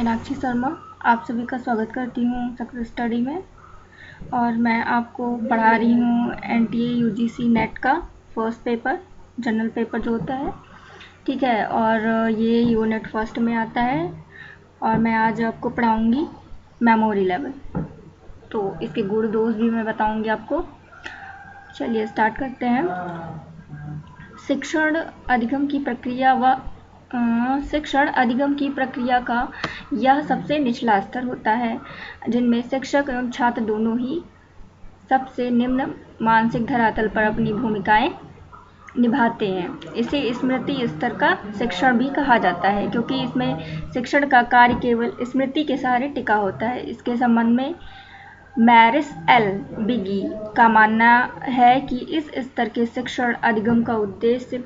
मीनाक्षी शर्मा आप सभी का स्वागत करती हूँ सक्सेस स्टडी में। और मैं आपको पढ़ा रही हूँ NTA UGC नेट का फर्स्ट पेपर, जनरल पेपर जो होता है, ठीक है। और ये यूनिट फर्स्ट में आता है और मैं आज आपको पढ़ाऊँगी मेमोरी लेवल। तो इसके गुण दोष भी मैं बताऊँगी आपको। चलिए स्टार्ट करते हैं। शिक्षण अधिगम की प्रक्रिया का यह सबसे निचला स्तर होता है जिनमें शिक्षक एवं छात्र दोनों ही सबसे निम्न मानसिक धरातल पर अपनी भूमिकाएं निभाते हैं। इसे स्मृति स्तर का शिक्षण भी कहा जाता है क्योंकि इसमें शिक्षण का कार्य केवल स्मृति के सहारे टिका होता है। इसके संबंध में मैरिस एल बिगी का मानना है कि इस स्तर के शिक्षण अधिगम का उद्देश्य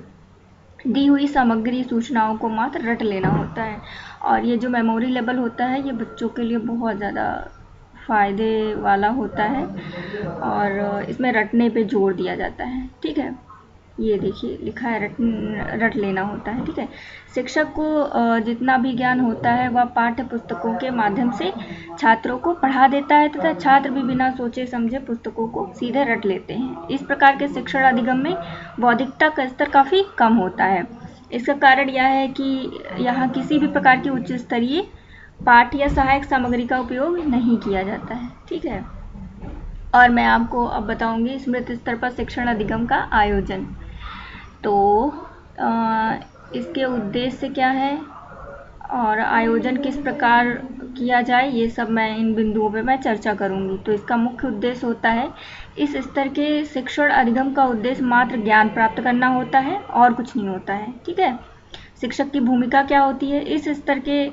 दी हुई सामग्री सूचनाओं को मात्र रट लेना होता है। और ये जो मेमोरी लेवल होता है ये बच्चों के लिए बहुत ज़्यादा फ़ायदे वाला होता है और इसमें रटने पे जोर दिया जाता है, ठीक है। ये देखिए लिखा है रट लेना होता है, ठीक है। शिक्षक को जितना भी ज्ञान होता है वह पाठ्य पुस्तकों के माध्यम से छात्रों को पढ़ा देता है तथा छात्र भी बिना सोचे समझे पुस्तकों को सीधे रट लेते हैं। इस प्रकार के शिक्षण अधिगम में बौद्धिकता का स्तर काफ़ी कम होता है। इसका कारण यह है कि यहाँ किसी भी प्रकार की उच्च स्तरीय पाठ या सहायक सामग्री का उपयोग नहीं किया जाता है, ठीक है। और मैं आपको अब बताऊंगी स्मृति स्तर पर शिक्षण अधिगम का आयोजन। तो इसके उद्देश्य क्या है और आयोजन किस प्रकार किया जाए, ये सब मैं इन बिंदुओं पे मैं चर्चा करूंगी। तो इसका मुख्य उद्देश्य होता है, इस स्तर के शिक्षण अधिगम का उद्देश्य मात्र ज्ञान प्राप्त करना होता है और कुछ नहीं होता है, ठीक है। शिक्षक की भूमिका क्या होती है? इस स्तर के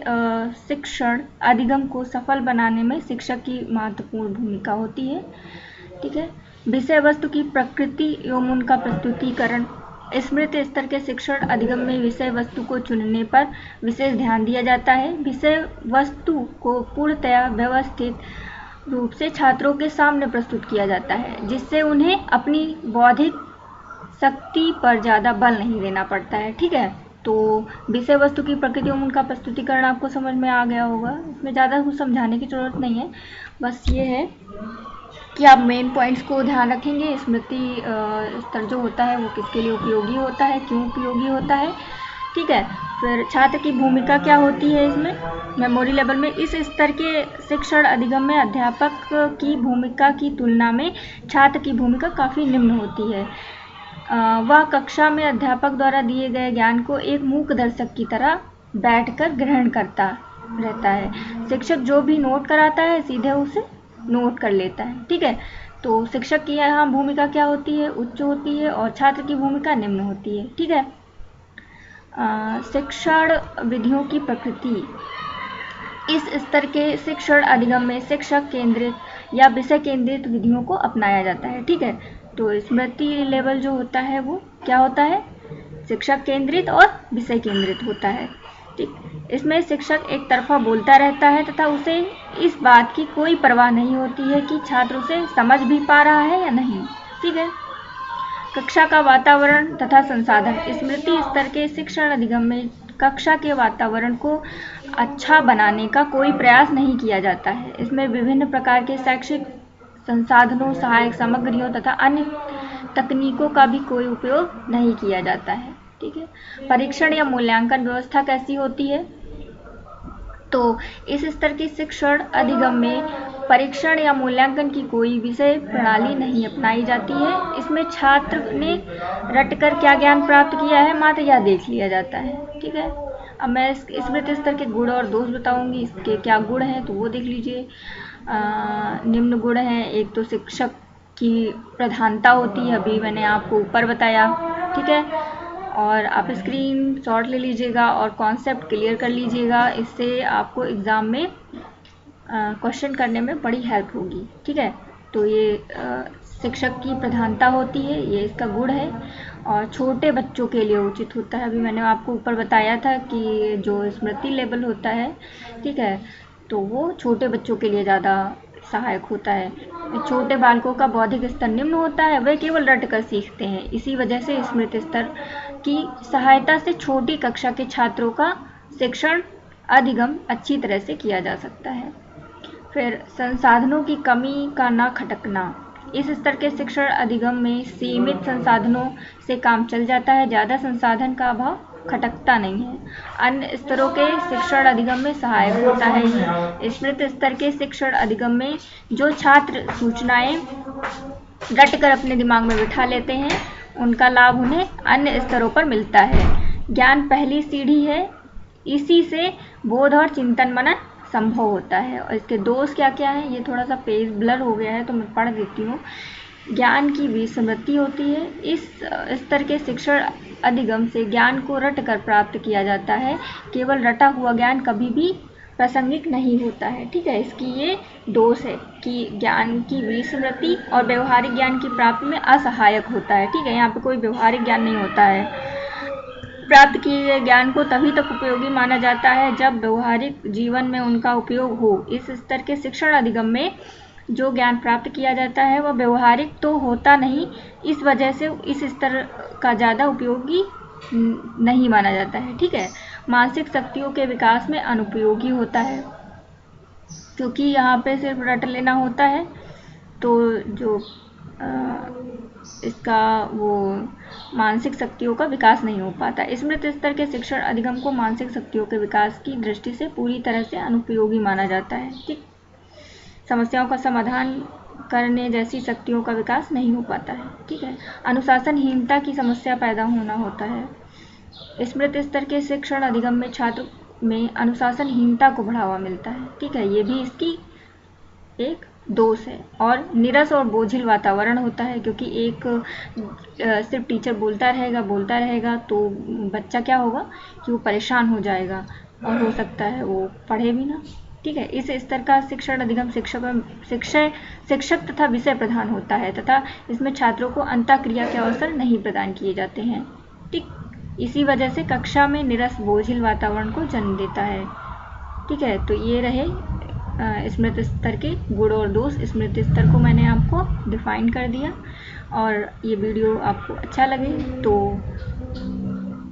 शिक्षण अधिगम को सफल बनाने में शिक्षक की महत्वपूर्ण भूमिका होती है, ठीक है। विषय वस्तु की प्रकृति एवं उनका प्रस्तुतिकरण। स्मृति स्तर के शिक्षण अधिगम में विषय वस्तु को चुनने पर विशेष ध्यान दिया जाता है। विषय वस्तु को पूर्णतया व्यवस्थित रूप से छात्रों के सामने प्रस्तुत किया जाता है जिससे उन्हें अपनी बौद्धिक शक्ति पर ज़्यादा बल नहीं देना पड़ता है, ठीक है। तो विषय वस्तु की प्रकृति एवं उनका प्रस्तुतिकरण आपको समझ में आ गया होगा, इसमें ज़्यादा कुछ समझाने की ज़रूरत नहीं है। बस ये है कि आप मेन पॉइंट्स को ध्यान रखेंगे। स्मृति स्तर जो होता है वो किसके लिए उपयोगी होता है, क्यों उपयोगी होता है, ठीक है। फिर छात्र की भूमिका क्या होती है इसमें मेमोरी लेवल में। इस स्तर के शिक्षण अधिगम में अध्यापक की भूमिका की तुलना में छात्र की भूमिका काफ़ी निम्न होती है। वह कक्षा में अध्यापक द्वारा दिए गए ज्ञान को एक मूक दर्शक की तरह बैठकर ग्रहण करता रहता है। शिक्षक जो भी नोट कराता है सीधे उसे नोट कर लेता है, ठीक है। तो शिक्षक की यहाँ भूमिका क्या होती है? उच्च होती है और छात्र की भूमिका निम्न होती है, ठीक है। शिक्षण विधियों की प्रकृति। इस स्तर के शिक्षण अधिगम में शिक्षक केंद्रित या विषय केंद्रित विधियों को अपनाया जाता है, ठीक है। तो स्मृति लेवल जो होता है वो क्या होता है? शिक्षक केंद्रित और विषय केंद्रित होता है, ठीक। इसमें शिक्षक एक तरफा बोलता रहता है तथा उसे इस बात की कोई परवाह नहीं होती है कि छात्र उसे समझ भी पा रहा है या नहीं, ठीक है। कक्षा का वातावरण तथा संसाधन। स्मृति स्तर के शिक्षण अधिगम में कक्षा के वातावरण को अच्छा बनाने का कोई प्रयास नहीं किया जाता है। इसमें विभिन्न प्रकार के शैक्षिक संसाधनों, सहायक सामग्रियों तथा अन्य तकनीकों का भी कोई उपयोग नहीं किया जाता है, ठीक है। परीक्षण या मूल्यांकन व्यवस्था कैसी होती है? तो इस स्तर की शिक्षण अधिगम में परीक्षण या मूल्यांकन की कोई विषय प्रणाली नहीं अपनाई जाती है। इसमें छात्र ने रटकर क्या ज्ञान प्राप्त किया है मात्र यह देख लिया जाता है, ठीक है। अब मैं स्मृति स्तर के गुण और दोष बताऊंगी। इसके क्या गुण हैं तो वो देख लीजिए। निम्न गुण हैं, एक तो शिक्षक की प्रधानता होती है, अभी मैंने आपको ऊपर बताया, ठीक है। और आप स्क्रीन शॉट ले लीजिएगा और कॉन्सेप्ट क्लियर कर लीजिएगा, इससे आपको एग्ज़ाम में क्वेश्चन करने में बड़ी हेल्प होगी, ठीक है। तो ये शिक्षक की प्रधानता होती है, ये इसका गुण है। और छोटे बच्चों के लिए उचित होता है, अभी मैंने आपको ऊपर बताया था कि जो स्मृति लेवल होता है, ठीक है, तो वो छोटे बच्चों के लिए ज़्यादा सहायक होता है। छोटे बालकों का बौद्धिक स्तर निम्न होता है, वे केवल रट कर सीखते हैं। इसी वजह से स्मृति स्तर की सहायता से छोटी कक्षा के छात्रों का शिक्षण अधिगम अच्छी तरह से किया जा सकता है। फिर संसाधनों की कमी का न खटकना। इस स्तर के शिक्षण अधिगम में सीमित संसाधनों से काम चल जाता है, ज़्यादा संसाधन का अभाव खटकता नहीं है। अन्य स्तरों के शिक्षण अधिगम में सहायक होता है ये। स्मृति स्तर के शिक्षण अधिगम में जो छात्र सूचनाएं रटकर अपने दिमाग में बिठा लेते हैं, उनका लाभ उन्हें अन्य स्तरों पर मिलता है। ज्ञान पहली सीढ़ी है, इसी से बोध और चिंतन मनन संभव होता है। और इसके दोष क्या क्या है, ये थोड़ा सा पेज ब्लर हो गया है तो मैं पढ़ देती हूँ। ज्ञान की विस्मृति होती है। इस स्तर के शिक्षण अधिगम से ज्ञान को रट कर प्राप्त किया जाता है। केवल रटा हुआ ज्ञान कभी भी प्रासंगिक नहीं होता है। ठीक है, इसकी ये दोष है कि ज्ञान की विस्मृति और व्यवहारिक ज्ञान की प्राप्ति में असहायक होता है। ठीक है, यहाँ पे कोई व्यवहारिक ज्ञान नहीं होता है। प्राप्त किए गए ज्ञान को तभी तक उपयोगी माना जाता है जब व्यवहारिक जीवन में उनका उपयोग हो। इस स्तर के शिक्षण अधिगम में जो ज्ञान प्राप्त किया जाता है वह व्यवहारिक तो होता नहीं, इस वजह से इस स्तर का ज़्यादा उपयोगी नहीं माना जाता है। ठीक है, मानसिक शक्तियों के विकास में अनुपयोगी होता है, क्योंकि यहाँ पे सिर्फ रट लेना होता है, तो जो इसका वो मानसिक शक्तियों का विकास नहीं हो पाता। स्मृति स्तर के शिक्षण अधिगम को मानसिक शक्तियों के विकास की दृष्टि से पूरी तरह से अनुपयोगी माना जाता है। ठीक, समस्याओं का समाधान करने जैसी शक्तियों का विकास नहीं हो पाता है। ठीक है, अनुशासनहीनता की समस्या पैदा होना होता है। स्मृति स्तर के शिक्षण अधिगम में छात्र में अनुशासनहीनता को बढ़ावा मिलता है। ठीक है, ये भी इसकी एक दोष है। और नीरस और बोझिल वातावरण होता है, क्योंकि एक सिर्फ टीचर बोलता रहेगा तो बच्चा क्या होगा कि वो परेशान हो जाएगा और हो सकता है वो पढ़े भी ना। ठीक है, इस स्तर का शिक्षण अधिगम शिक्षक तथा विषय प्रधान होता है तथा इसमें छात्रों को अंतःक्रिया के अवसर नहीं प्रदान किए जाते हैं। ठीक, इसी वजह से कक्षा में नीरस बोझिल वातावरण को जन्म देता है। ठीक है, तो ये रहे स्मृति स्तर के गुण और दोष। स्मृति स्तर को मैंने आपको डिफाइन कर दिया। और ये वीडियो आपको अच्छा लगे तो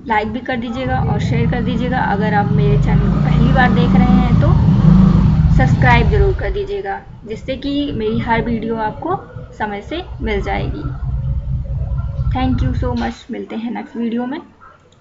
लाइक भी कर दीजिएगा और शेयर कर दीजिएगा। अगर आप मेरे चैनल को पहली बार देख रहे हैं तो सब्सक्राइब जरूर कर दीजिएगा, जिससे कि मेरी हर वीडियो आपको समय से मिल जाएगी। थैंक यू सो मच, मिलते हैं नेक्स्ट वीडियो में।